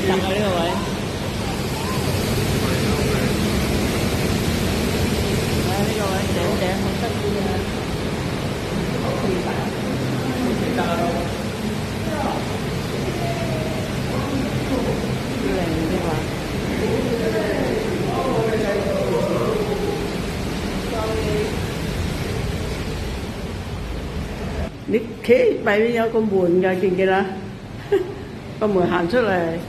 特啊呢個位。啊呢個位頂好得意啊！靚啲話。你企喺外面有個門㗎，記唔記得？個門行出嚟，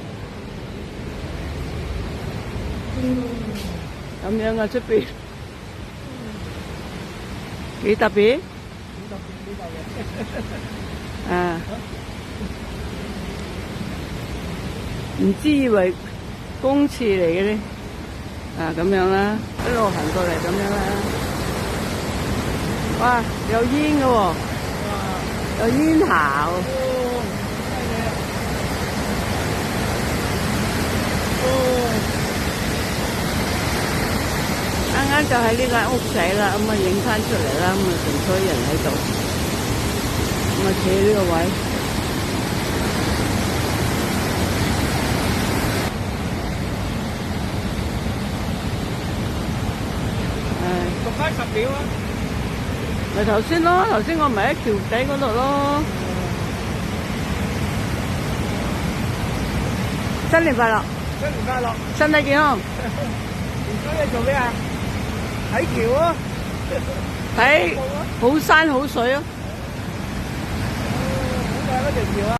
咁樣嘅出邊，幾特別？啊！唔知以為公廁嚟嘅咧，啊咁樣啦，一路行過嚟咁樣啦。哇！有煙嘅喎，有煙霞喎。啱啱就喺呢間屋仔啦，咁啊影翻出嚟啦，咁啊成堆人喺度，咁啊企呢個位，錄翻10秒啊！咪頭先咯，頭先我咪喺橋底嗰度咯。新年快樂！新年快樂！身體健康！唔該你做咩啊？睇橋啊！睇好山好水啊！好靚嗰條橋啊！